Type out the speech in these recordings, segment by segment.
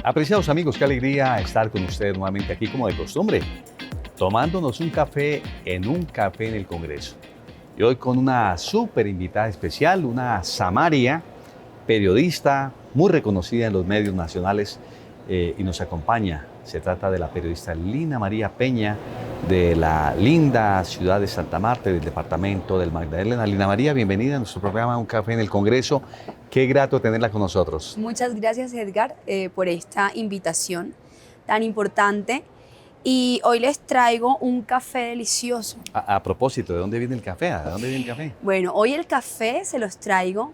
Apreciados amigos, qué alegría estar con ustedes nuevamente aquí como de costumbre, tomándonos un café en el Congreso. Y hoy con una súper invitada especial, una Samaria, periodista muy reconocida en los medios nacionales y nos acompaña. Se trata de la periodista Lina María Peña, de la linda ciudad de Santa Marta, del departamento del Magdalena. Lina María, bienvenida a nuestro programa Un Café en el Congreso. Qué grato tenerla con nosotros. Muchas gracias, Edgar, por esta invitación tan importante. Y hoy les traigo un café delicioso. A propósito, ¿de dónde viene el café? ¿De dónde viene el café? Bueno, hoy el café se los traigo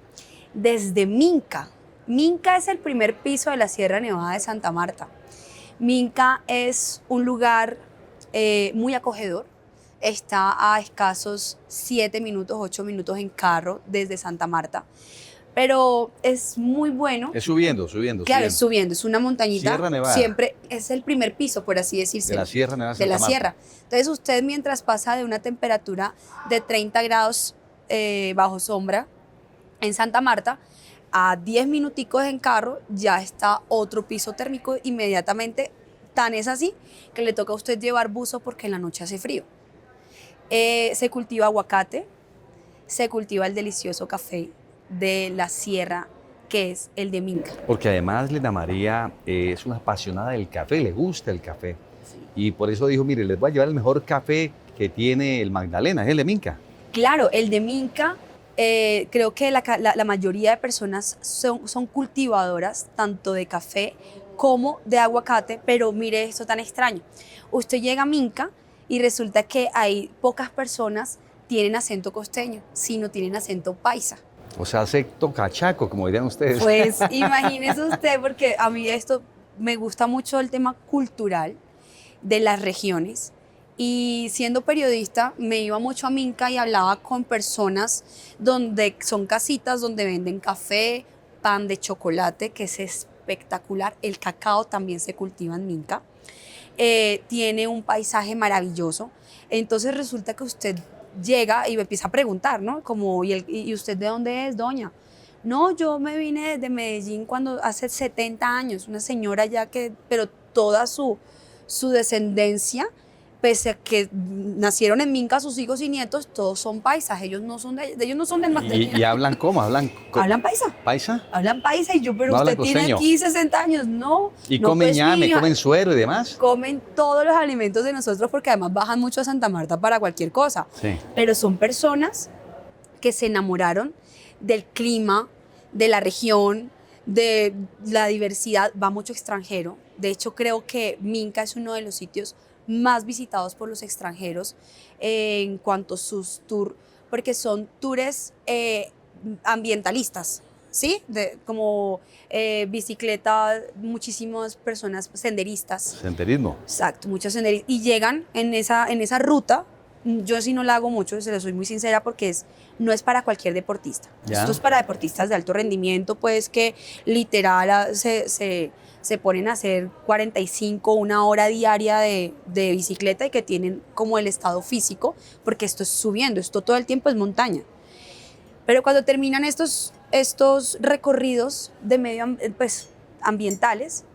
desde Minca. Minca es el primer piso de la Sierra Nevada de Santa Marta. Minca es un lugar muy acogedor. Está a escasos 7 minutos, 8 minutos en carro desde Santa Marta. Pero es muy bueno. Es subiendo. Claro, es subiendo, es una montañita. Sierra Nevada. Siempre es el primer piso, por así decirse. De la Sierra Nevada de De la Santa sierra. Marta. Entonces usted mientras pasa de una temperatura de 30 grados bajo sombra en Santa Marta, a 10 minuticos en carro ya está otro piso térmico inmediatamente. Tan es así que le toca a usted llevar buzo porque en la noche hace frío. Se cultiva aguacate, se cultiva el delicioso café de la sierra, que es el de Minca. Porque además Lina María es una apasionada del café, le gusta el café. Sí. Y por eso dijo, mire, les voy a llevar el mejor café que tiene el Magdalena, es el de Minca. Claro, el de Minca, creo que la mayoría de personas son cultivadoras tanto de café como de aguacate, pero mire esto tan extraño. Usted llega a Minca y resulta que hay pocas personas tienen acento costeño, sino tienen acento paisa. O sea, acento cachaco, como dirían ustedes. Pues imagínese usted, porque a mí esto me gusta mucho el tema cultural de las regiones. Y siendo periodista, me iba mucho a Minca y hablaba con personas donde son casitas donde venden café, pan de chocolate, que es espectacular. El cacao también se cultiva en Minca. Tiene un paisaje maravilloso. Entonces resulta que usted llega y me empieza a preguntar, ¿no? Como, ¿y usted de dónde es, doña? No, yo me vine desde Medellín cuando hace 70 años, una señora ya pero toda su descendencia, pese a que nacieron en Minca sus hijos y nietos, todos son paisas, ellos no son del Magdalena. ¿Y hablan cómo? ¿Hablan paisa? ¿Paisa? Hablan paisa y yo, pero ¿No usted tiene aquí 60 años, no. ¿Y no, comen pues, ñame, comen suero y demás? Comen todos los alimentos de nosotros porque además bajan mucho a Santa Marta para cualquier cosa. Sí. Pero son personas que se enamoraron del clima, de la región, de la diversidad. Va mucho extranjero. De hecho, creo que Minca es uno de los sitios más visitados por los extranjeros en cuanto a sus tours, porque son tours ambientalistas, ¿sí? Como bicicleta, muchísimas personas senderistas. Senderismo. Exacto, muchos senderistas. Y llegan en esa ruta. Yo sí no la hago mucho, se lo soy muy sincera, porque no es para cualquier deportista. ¿Ya? Esto es para deportistas de alto rendimiento, pues que literal se ponen a hacer 45, una hora diaria de bicicleta y que tienen como el estado físico, porque esto es subiendo, esto todo el tiempo es montaña. Pero cuando terminan estos recorridos de ambientales,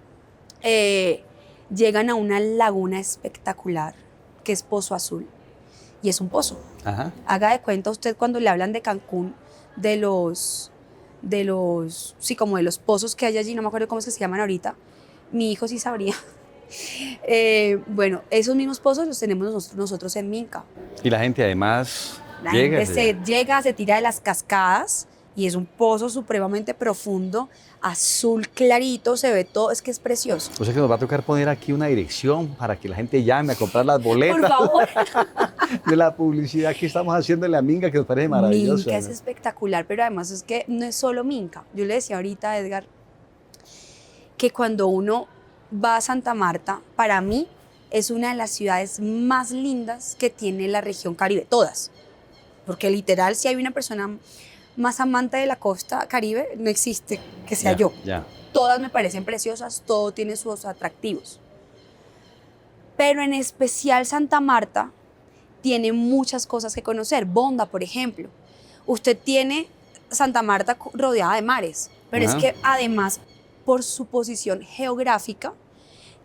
llegan a una laguna espectacular que es Pozo Azul. Y es un pozo. Ajá. Haga de cuenta usted cuando le hablan de Cancún, como de los pozos que hay allí, no me acuerdo cómo es que se llaman ahorita. Mi hijo sí sabría. Bueno, esos mismos pozos los tenemos nosotros en Minca. Y la gente además llega, se tira de las cascadas y es un pozo supremamente profundo, azul clarito, se ve todo, es que es precioso. O sea que nos va a tocar poner aquí una dirección para que la gente llame a comprar las boletas. Por favor. De la publicidad que estamos haciendo en la Minca, que nos parece maravillosa. Minca es espectacular, pero además es que no es solo Minca. Yo le decía ahorita a Edgar que cuando uno va a Santa Marta, para mí es una de las ciudades más lindas que tiene la región Caribe, todas. Porque literal, si hay una persona más amante de la costa Caribe, no existe que sea yo. Todas me parecen preciosas, todo tiene sus atractivos. Pero en especial Santa Marta tiene muchas cosas que conocer. Bonda, por ejemplo. Usted tiene Santa Marta rodeada de mares, pero es que además, por su posición geográfica,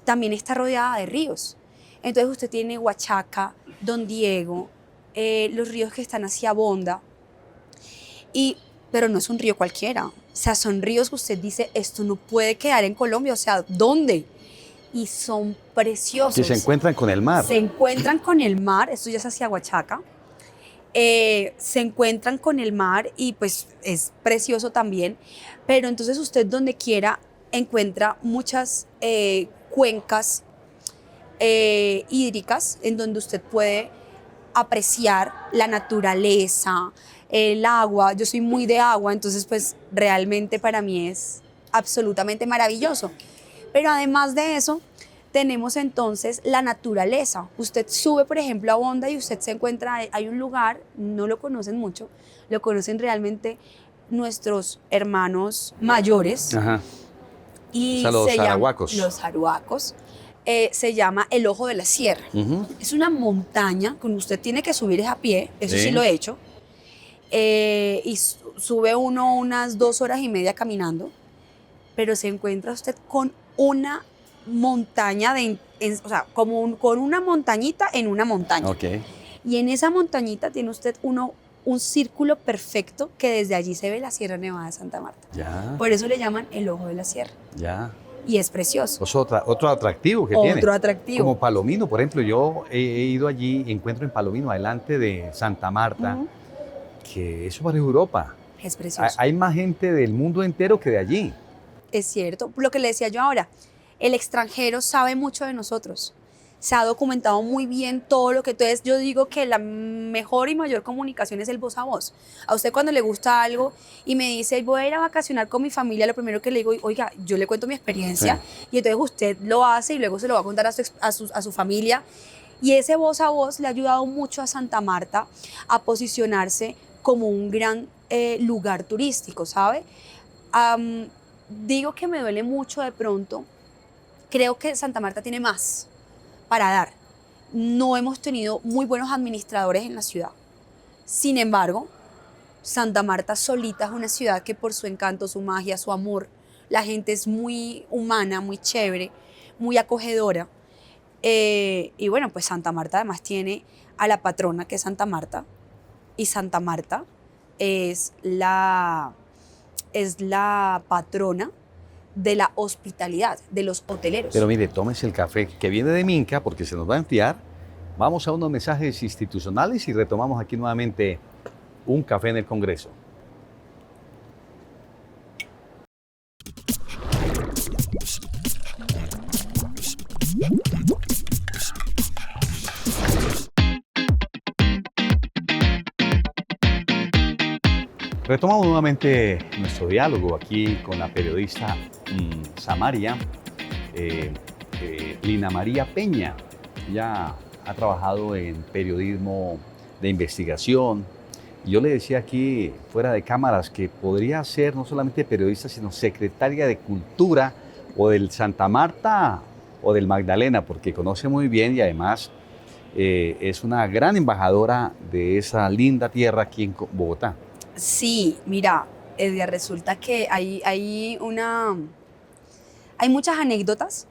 también está rodeada de ríos. Entonces usted tiene Huachaca, Don Diego, los ríos que están hacia Bonda, pero no es un río cualquiera. O sea, son ríos que usted dice, esto no puede quedar en Colombia, o sea, ¿dónde? Y son preciosos. Que se encuentran con el mar. Se encuentran con el mar, esto ya es hacia Huachaca. Se encuentran con el mar y pues es precioso también, pero entonces usted donde quiera encuentra muchas cuencas hídricas en donde usted puede apreciar la naturaleza, el agua. Yo soy muy de agua, entonces pues realmente para mí es absolutamente maravilloso. Pero además de eso, tenemos entonces la naturaleza. Usted sube, por ejemplo, a Bonda y usted se encuentra, hay un lugar, no lo conocen mucho, lo conocen realmente nuestros hermanos mayores. Ajá. Y o sea, los arahuacos. Los arahuacos. Se llama el Ojo de la Sierra. Es una montaña que usted tiene que subir a pie, eso sí lo he hecho. Y sube uno unas 2 horas y media caminando, pero se encuentra usted con una montaña, o sea, con una montañita en una montaña. Okay. Y en esa montañita tiene usted un círculo perfecto que desde allí se ve la Sierra Nevada de Santa Marta. Ya. Por eso le llaman el Ojo de la Sierra. Ya. Y es precioso. Pues otro atractivo que tiene. Otro atractivo. Como Palomino, por ejemplo, yo he ido allí y encuentro en Palomino, adelante de Santa Marta, que eso parece Europa. Es precioso. Hay más gente del mundo entero que de allí. Es cierto. Lo que le decía yo ahora, el extranjero sabe mucho de nosotros. Se ha documentado muy bien todo lo que... Entonces yo digo que la mejor y mayor comunicación es el voz a voz. A usted cuando le gusta algo y me dice, voy a ir a vacacionar con mi familia, lo primero que le digo, oiga, yo le cuento mi experiencia, y entonces usted lo hace y luego se lo va a contar a su familia. Y ese voz a voz le ha ayudado mucho a Santa Marta a posicionarse como un gran lugar turístico, ¿sabe? Digo que me duele mucho de pronto. Creo que Santa Marta tiene más para dar. No hemos tenido muy buenos administradores en la ciudad. Sin embargo, Santa Marta solita es una ciudad que por su encanto, su magia, su amor, la gente es muy humana, muy chévere, muy acogedora. Y bueno, pues Santa Marta además tiene a la patrona que es Santa Marta, y Santa Marta es la patrona de la hospitalidad, de los hoteleros. Pero mire, tómese el café que viene de Minca porque se nos va a enfriar. Vamos a unos mensajes institucionales y retomamos aquí nuevamente un café en el Congreso. Retomamos nuevamente nuestro diálogo aquí con la periodista Samaria, Lina María Peña. Ella ha trabajado en periodismo de investigación. Y yo le decía aquí, fuera de cámaras, que podría ser no solamente periodista, sino secretaria de Cultura o del Santa Marta o del Magdalena, porque conoce muy bien y además es una gran embajadora de esa linda tierra aquí en Bogotá. Sí, mira, Edgar, resulta que hay muchas anécdotas.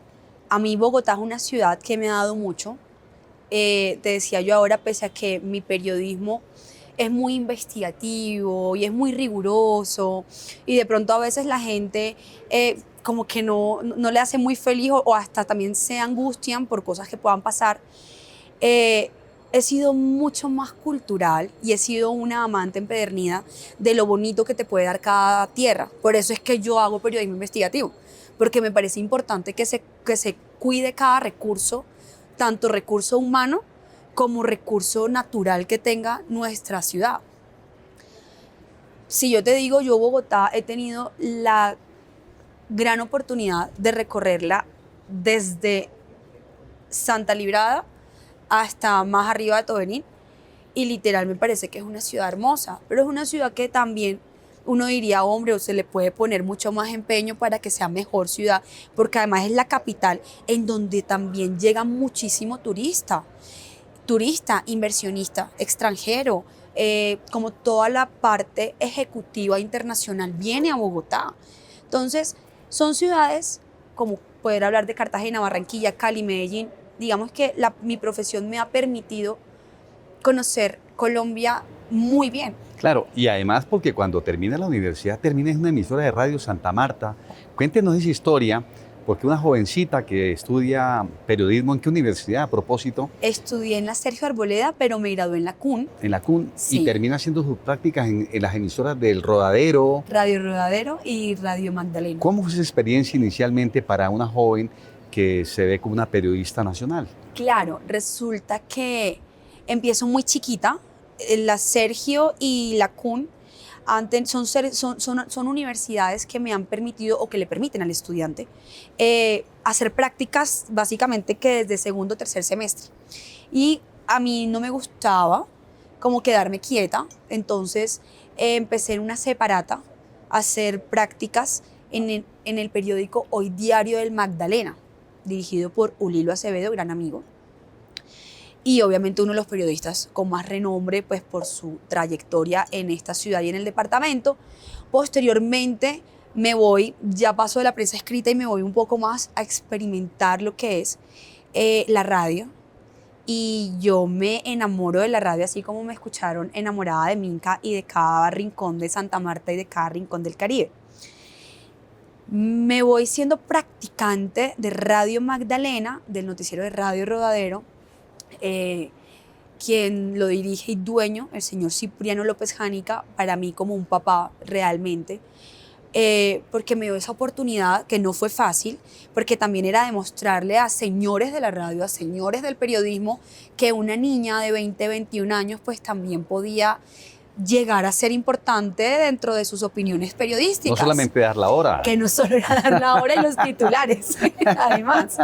A mí Bogotá es una ciudad que me ha dado mucho. Te decía yo ahora, pese a que mi periodismo es muy investigativo y es muy riguroso, y de pronto a veces la gente como que no le hace muy feliz o hasta también se angustian por cosas que puedan pasar. He sido mucho más cultural y he sido una amante empedernida de lo bonito que te puede dar cada tierra. Por eso es que yo hago periodismo investigativo, porque me parece importante que se cuide cada recurso, tanto recurso humano como recurso natural que tenga nuestra ciudad. Si yo te digo, yo Bogotá he tenido la gran oportunidad de recorrerla desde Santa Librada hasta más arriba de Tobenín, y literal me parece que es una ciudad hermosa, pero es una ciudad que también uno diría, hombre, o se le puede poner mucho más empeño para que sea mejor ciudad, porque además es la capital en donde también llega muchísimo turista. turista, inversionista, extranjero, como toda la parte ejecutiva internacional viene a Bogotá. Entonces, son ciudades como poder hablar de Cartagena, Barranquilla, Cali, Medellín. Digamos que mi profesión me ha permitido conocer Colombia muy bien. Claro, y además porque cuando termina la universidad, termina en una emisora de radio Santa Marta. Cuéntenos esa historia, porque una jovencita que estudia periodismo, ¿en qué universidad a propósito? Estudié en la Sergio Arboleda, pero me gradué en la CUN. En la CUN, Sí. y termina haciendo sus prácticas en las emisoras del Rodadero. Radio Rodadero y Radio Magdalena. ¿Cómo fue esa experiencia inicialmente para una joven que se ve como una periodista nacional? Claro, resulta que empiezo muy chiquita. La Sergio y la CUN son universidades que me han permitido o que le permiten al estudiante hacer prácticas básicamente que desde segundo o tercer semestre. Y a mí no me gustaba como quedarme quieta, entonces empecé en una separata a hacer prácticas en el periódico Hoy Diario del Magdalena, dirigido por Ulilo Acevedo, gran amigo. Y obviamente uno de los periodistas con más renombre, pues por su trayectoria en esta ciudad y en el departamento. Posteriormente ya paso de la prensa escrita y me voy un poco más a experimentar lo que es la radio. Y yo me enamoro de la radio, así como me escucharon enamorada de Minka y de cada rincón de Santa Marta y de cada rincón del Caribe. Me voy siendo practicante de Radio Magdalena, del noticiero de Radio Rodadero. Quien lo dirige y dueño, el señor Cipriano López Jánica, para mí como un papá realmente, porque me dio esa oportunidad que no fue fácil, porque también era demostrarle a señores de la radio, a señores del periodismo, que una niña de 20, 21 años pues también podía llegar a ser importante dentro de sus opiniones periodísticas. No solamente dar la hora. Que no solo era dar la hora y los titulares, además.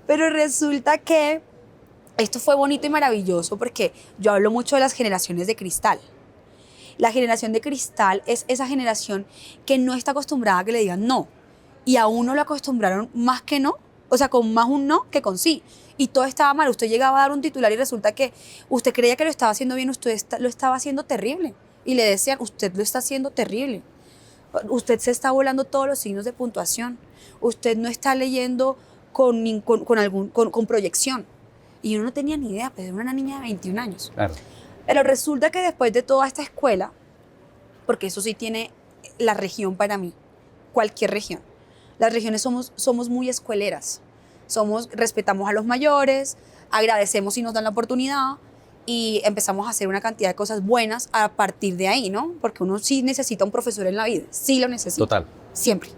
Pero resulta que esto fue bonito y maravilloso porque yo hablo mucho de las generaciones de cristal. La generación de cristal es esa generación que no está acostumbrada a que le digan no. Y a uno lo acostumbraron más que no, o sea, con más un no que con sí. Y todo estaba mal. Usted llegaba a dar un titular y resulta que usted creía que lo estaba haciendo bien, usted lo estaba haciendo terrible. Y le decían, usted lo está haciendo terrible. Usted se está volando todos los signos de puntuación. Usted no está leyendo con proyección. Y yo no tenía ni idea, pero era una niña de 21 años. Claro. Pero resulta que después de toda esta escuela, porque eso sí tiene la región para mí, cualquier región, las regiones somos muy escueleras, respetamos a los mayores, agradecemos si nos dan la oportunidad y empezamos a hacer una cantidad de cosas buenas a partir de ahí, ¿no? Porque uno sí necesita un profesor en la vida, sí lo necesita. Total. Siempre.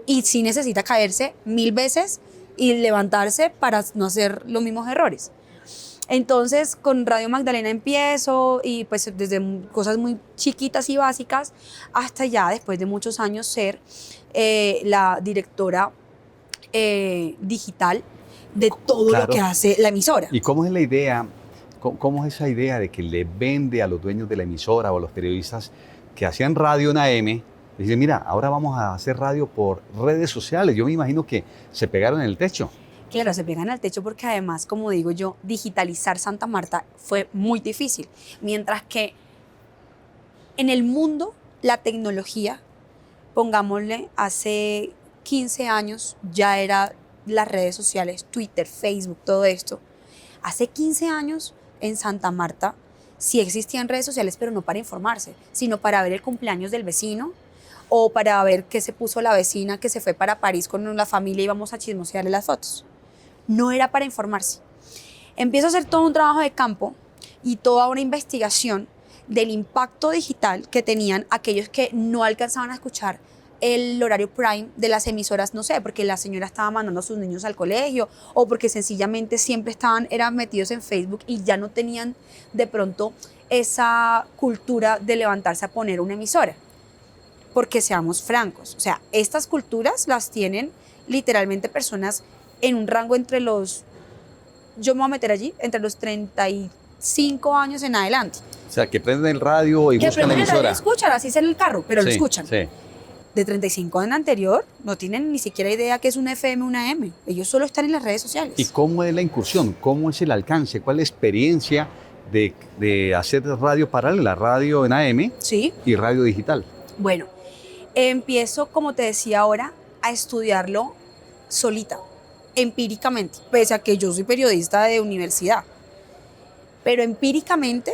Y sí necesita caerse 1000 veces y levantarse para no hacer los mismos errores. Entonces con Radio Magdalena empiezo y pues desde cosas muy chiquitas y básicas hasta ya después de muchos años ser la directora digital de todo Claro. lo que hace la emisora. ¿Y cómo es la idea, cómo es esa idea de que le vende a los dueños de la emisora o a los periodistas que hacían radio en AM? Dicen, mira, ahora vamos a hacer radio por redes sociales. Yo me imagino que se pegaron en el techo. Claro, se pegan al techo porque además, como digo yo, digitalizar Santa Marta fue muy difícil. Mientras que en el mundo, la tecnología, pongámosle, hace 15 años ya era las redes sociales, Twitter, Facebook, todo esto. Hace 15 años en Santa Marta sí existían redes sociales, pero no para informarse, sino para ver el cumpleaños del vecino, o para ver qué se puso la vecina que se fue para París con la familia y íbamos a chismosearle las fotos. No era para informarse. Empiezo a hacer todo un trabajo de campo y toda una investigación del impacto digital que tenían aquellos que no alcanzaban a escuchar el horario prime de las emisoras, no sé, porque la señora estaba mandando a sus niños al colegio o porque sencillamente siempre eran metidos en Facebook y ya no tenían de pronto esa cultura de levantarse a poner una emisora. Porque seamos francos, o sea, estas culturas las tienen literalmente personas en un rango entre yo me voy a meter allí, entre los 35 años en adelante. O sea, que prenden el radio y Que buscan la prenden el radio y emisora. escuchan, así es en el carro, pero lo Sí, escuchan. sí. de 35 en anterior no tienen ni siquiera idea qué es una FM, una AM. Ellos solo están en las redes sociales. ¿Y cómo es la incursión? ¿Cómo es el alcance? ¿Cuál es la experiencia de hacer radio paralela, radio en AM Sí. y radio digital? Bueno, empiezo, como te decía ahora, a estudiarlo solita, empíricamente, pese a que yo soy periodista de universidad. Pero empíricamente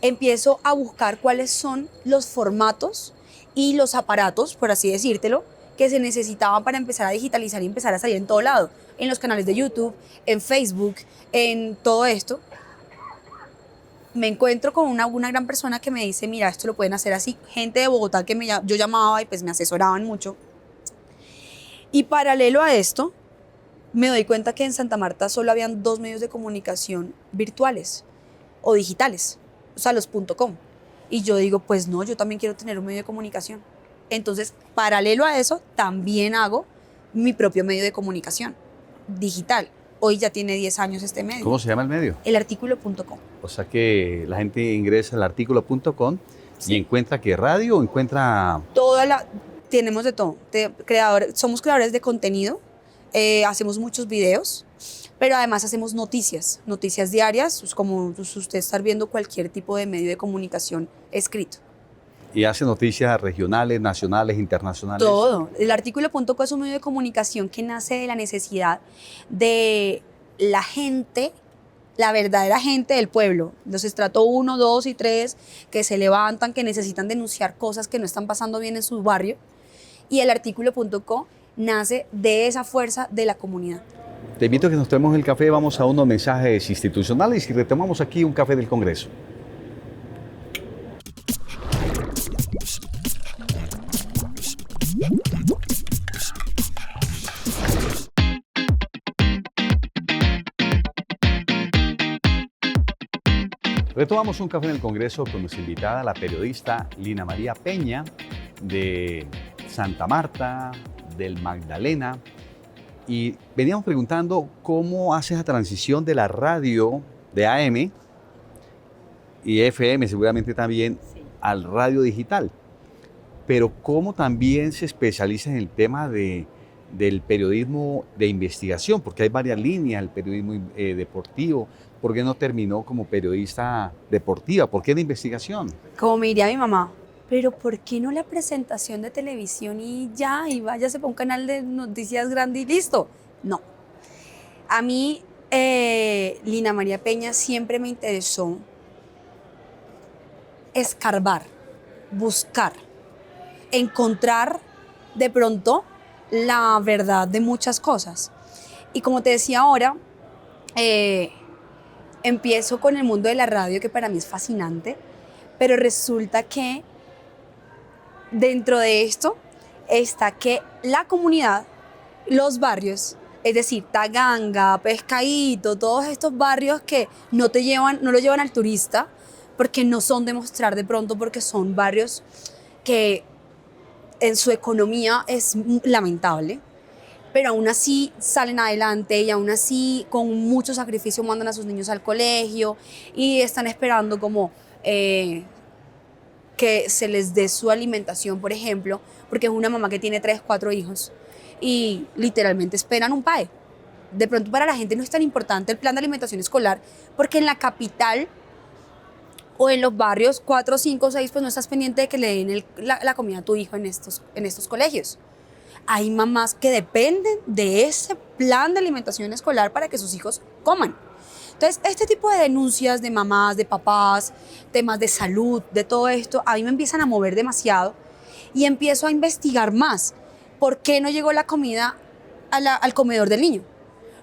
empiezo a buscar cuáles son los formatos y los aparatos, por así decírtelo, que se necesitaban para empezar a digitalizar y empezar a salir en todo lado, en los canales de YouTube, en Facebook, en todo esto. Me encuentro con una gran persona que me dice, mira, esto lo pueden hacer así. Gente de Bogotá que yo llamaba y pues me asesoraban mucho. Y paralelo a esto, me doy cuenta que en Santa Marta solo habían 2 medios de comunicación virtuales o digitales, o sea, los .com. Y yo digo, pues no, yo también quiero tener un medio de comunicación. Entonces, paralelo a eso, también hago mi propio medio de comunicación digital. Hoy ya tiene 10 años este medio. ¿Cómo se llama el medio? Elartículo.com. O sea que la gente ingresa al artículo.com Sí. y encuentra que radio o encuentra... Tenemos de todo. Somos creadores de contenido, hacemos muchos videos, pero además hacemos noticias diarias, pues como usted estar viendo cualquier tipo de medio de comunicación escrito. Y hace noticias regionales, nacionales, internacionales. Todo. El artículo.co es un medio de comunicación que nace de la necesidad de la gente, la verdadera gente del pueblo, los estrato 1, 2 y 3, que se levantan, que necesitan denunciar cosas que no están pasando bien en su barrio. Y el artículo.co nace de esa fuerza de la comunidad. Te invito a que nos tomemos el café, vamos a unos mensajes institucionales y retomamos aquí un café del Congreso. Retomamos un café en el Congreso con nuestra invitada, la periodista Lina María Peña, de Santa Marta, del Magdalena. Y veníamos preguntando cómo hace esa transición de la radio de AM y FM seguramente también al radio digital. Pero cómo también se especializa en el tema del periodismo de investigación, porque hay varias líneas, el periodismo deportivo. ¿Por qué no terminó como periodista deportiva? ¿Por qué de investigación? Como me diría mi mamá, pero ¿por qué no la presentación de televisión y ya, y váyase para un canal de noticias grande y listo? No. A mí, Lina María Peña, siempre me interesó escarbar, buscar, encontrar de pronto la verdad de muchas cosas. Y como te decía ahora, empiezo con el mundo de la radio, que para mí es fascinante, pero resulta que dentro de esto está que la comunidad, los barrios, es decir, Taganga, Pescadito, todos estos barrios que no lo llevan al turista, porque no son de mostrar de pronto, porque son barrios que en su economía es lamentable, pero aún así salen adelante y aún así con mucho sacrificio mandan a sus niños al colegio y están esperando como que se les dé su alimentación, por ejemplo, porque es una mamá que tiene 3, 4 hijos y literalmente esperan un PAE. De pronto para la gente no es tan importante el plan de alimentación escolar, porque en la capital o en los barrios 4, 5, 6, pues no estás pendiente de que le den la comida a tu hijo en estos colegios. Hay mamás que dependen de ese plan de alimentación escolar para que sus hijos coman. Entonces, este tipo de denuncias de mamás, de papás, temas de salud, de todo esto, a mí me empiezan a mover demasiado y empiezo a investigar más. ¿Por qué no llegó la comida al comedor del niño?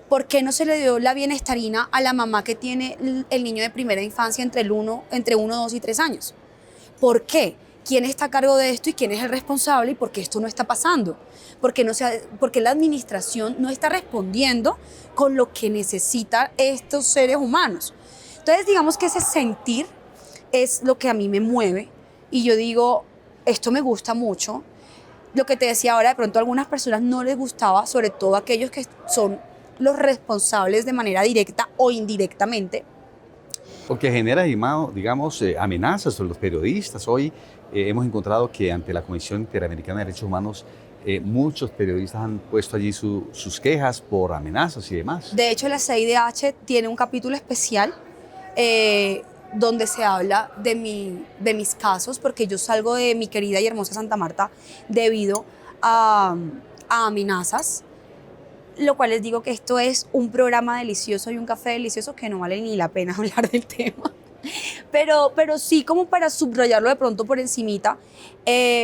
¿Por qué no se le dio la bienestarina a la mamá que tiene el niño de primera infancia entre 1, 2 y 3 años? ¿Por qué? ¿Quién está a cargo de esto y quién es el responsable y por qué esto no está pasando? ¿Por qué la administración no está respondiendo con lo que necesitan estos seres humanos? Entonces, digamos que ese sentir es lo que a mí me mueve y yo digo, esto me gusta mucho. Lo que te decía ahora, de pronto a algunas personas no les gustaba, sobre todo aquellos que son los responsables de manera directa o indirectamente, Porque genera, digamos, amenazas sobre los periodistas. Hoy hemos encontrado que ante la Comisión Interamericana de Derechos Humanos muchos periodistas han puesto allí sus quejas por amenazas y demás. De hecho, la CIDH tiene un capítulo especial donde se habla de mis casos, porque yo salgo de mi querida y hermosa Santa Marta debido a amenazas, lo cual les digo que esto es un programa delicioso y un café delicioso que no vale ni la pena hablar del tema. Pero sí, como para subrayarlo de pronto por encimita,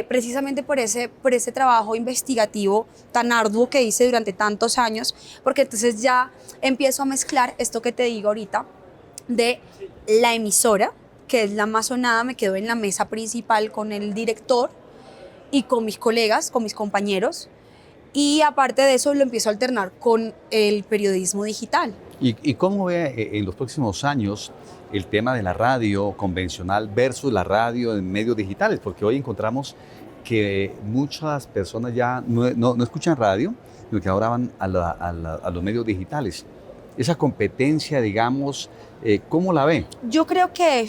precisamente por ese trabajo investigativo tan arduo que hice durante tantos años, porque entonces ya empiezo a mezclar esto que te digo ahorita, de la emisora, que es la más sonada, me quedo en la mesa principal con el director y con mis colegas, con mis compañeros, y aparte de eso lo empiezo a alternar con el periodismo digital. ¿Y cómo ve en los próximos años el tema de la radio convencional versus la radio en medios digitales? Porque hoy encontramos que muchas personas ya no escuchan radio, sino que ahora van a los medios digitales. Esa competencia, digamos, ¿cómo la ve? Yo creo que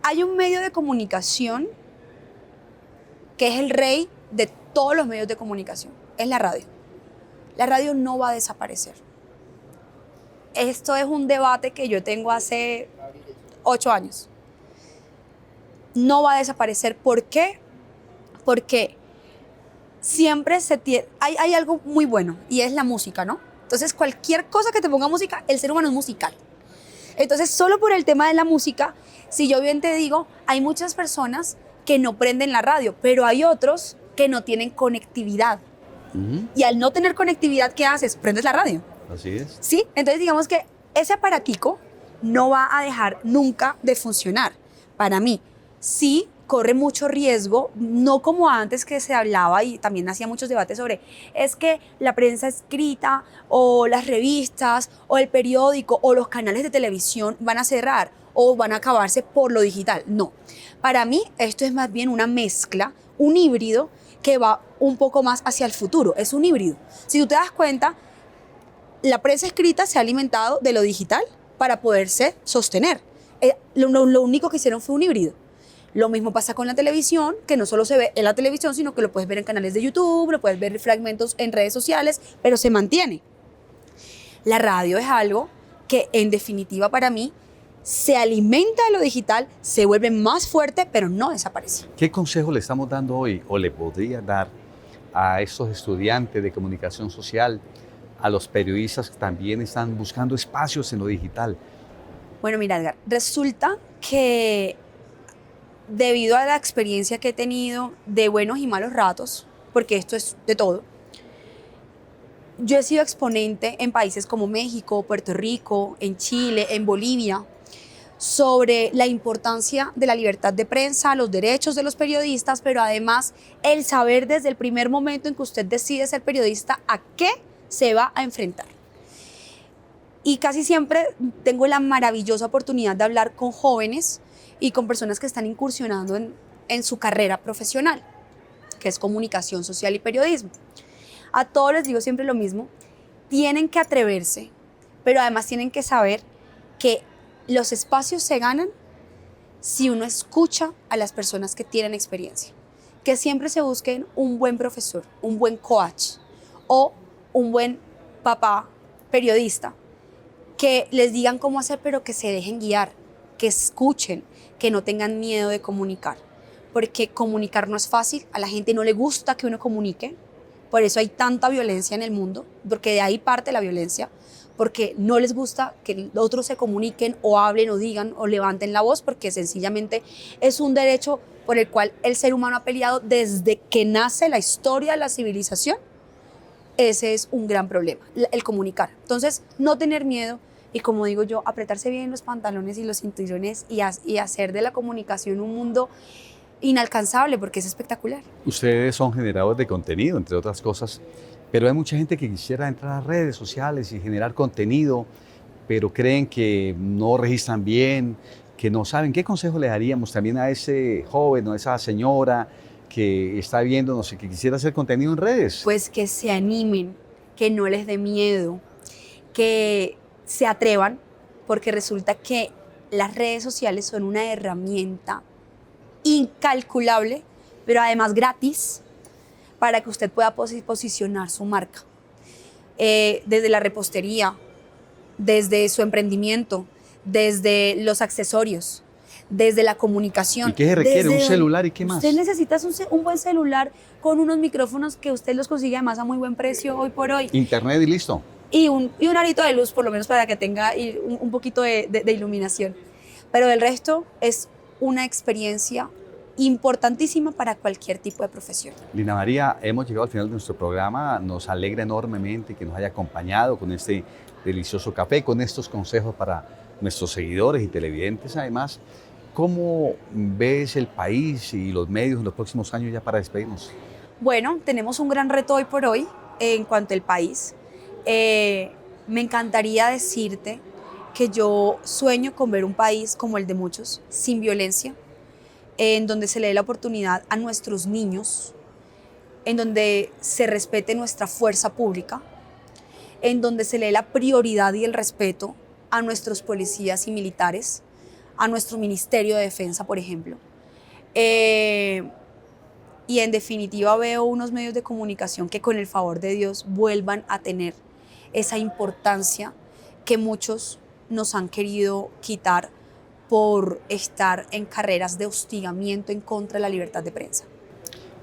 hay un medio de comunicación que es el rey de todos los medios de comunicación, es la radio. La radio no va a desaparecer. Esto es un debate que yo tengo hace 8 años. No va a desaparecer. ¿Por qué? Porque siempre hay algo muy bueno y es la música, ¿no? Entonces, cualquier cosa que te ponga música, el ser humano es musical. Entonces, solo por el tema de la música, si yo bien te digo, hay muchas personas que no prenden la radio, pero hay otros que no tienen conectividad. Y al no tener conectividad, ¿qué haces? Prendes la radio. Así es. Sí, entonces digamos que ese aparatico no va a dejar nunca de funcionar. Para mí, sí corre mucho riesgo, no como antes que se hablaba y también hacía muchos debates sobre, es que la prensa escrita o las revistas o el periódico o los canales de televisión van a cerrar o van a acabarse por lo digital. No, para mí esto es más bien una mezcla, un híbrido que va un poco más hacia el futuro, es un híbrido. Si tú te das cuenta, la prensa escrita se ha alimentado de lo digital para poderse sostener. Lo único que hicieron fue un híbrido. Lo mismo pasa con la televisión, que no solo se ve en la televisión, sino que lo puedes ver en canales de YouTube, lo puedes ver fragmentos en redes sociales, pero se mantiene. La radio es algo que, en definitiva, para mí, se alimenta de lo digital, se vuelve más fuerte, pero no desaparece. ¿Qué consejo le estamos dando hoy o le podría dar a esos estudiantes de comunicación social, a los periodistas que también están buscando espacios en lo digital? Bueno, mira, Edgar, resulta que debido a la experiencia que he tenido de buenos y malos ratos, porque esto es de todo, yo he sido exponente en países como México, Puerto Rico, en Chile, en Bolivia, sobre la importancia de la libertad de prensa, los derechos de los periodistas, pero además el saber desde el primer momento en que usted decide ser periodista a qué se va a enfrentar. Y casi siempre tengo la maravillosa oportunidad de hablar con jóvenes y con personas que están incursionando en su carrera profesional, que es comunicación social y periodismo. A todos les digo siempre lo mismo, tienen que atreverse, pero además tienen que saber que los espacios se ganan si uno escucha a las personas que tienen experiencia, que siempre se busquen un buen profesor, un buen coach o un buen papá periodista, que les digan cómo hacer, pero que se dejen guiar, que escuchen, que no tengan miedo de comunicar, porque comunicar no es fácil, a la gente no le gusta que uno comunique, por eso hay tanta violencia en el mundo, porque de ahí parte la violencia, porque no les gusta que otros se comuniquen o hablen o digan o levanten la voz, porque sencillamente es un derecho por el cual el ser humano ha peleado desde que nace la historia de la civilización. Ese es un gran problema, el comunicar. Entonces, no tener miedo y, como digo yo, apretarse bien los pantalones y los cinturones y hacer de la comunicación un mundo inalcanzable, porque es espectacular. Ustedes son generadores de contenido, entre otras cosas, pero hay mucha gente que quisiera entrar a redes sociales y generar contenido, pero creen que no registran bien, que no saben. ¿Qué consejo le daríamos también a ese joven o a esa señora que está viéndonos y que quisiera hacer contenido en redes? Pues que se animen, que no les dé miedo, que se atrevan, porque resulta que las redes sociales son una herramienta incalculable, pero además gratis, para que usted pueda posicionar su marca. Desde la repostería, desde su emprendimiento, desde los accesorios, desde la comunicación. ¿Y qué se requiere? ¿Un celular y qué más? Usted necesita un buen celular con unos micrófonos que usted los consigue además a muy buen precio hoy por hoy. Internet y listo. Y un arito de luz, por lo menos para que tenga un poquito de iluminación. Pero el resto es una experiencia importantísima para cualquier tipo de profesión. Lina María, hemos llegado al final de nuestro programa. Nos alegra enormemente que nos haya acompañado con este delicioso café, con estos consejos para nuestros seguidores y televidentes. Además, ¿cómo ves el país y los medios en los próximos años ya para despedirnos? Bueno, tenemos un gran reto hoy por hoy en cuanto al país. Me encantaría decirte que yo sueño con ver un país como el de muchos, sin violencia, en donde se le dé la oportunidad a nuestros niños, en donde se respete nuestra fuerza pública, en donde se le dé la prioridad y el respeto a nuestros policías y militares, a nuestro Ministerio de Defensa, por ejemplo. Y en definitiva veo unos medios de comunicación que con el favor de Dios vuelvan a tener esa importancia que muchos nos han querido quitar por estar en carreras de hostigamiento en contra de la libertad de prensa.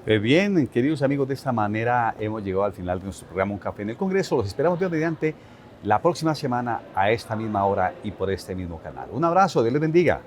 Pues bien, queridos amigos, de esta manera hemos llegado al final de nuestro programa Un Café en el Congreso. Los esperamos Dios mediante la próxima semana a esta misma hora y por este mismo canal. Un abrazo, Dios les bendiga.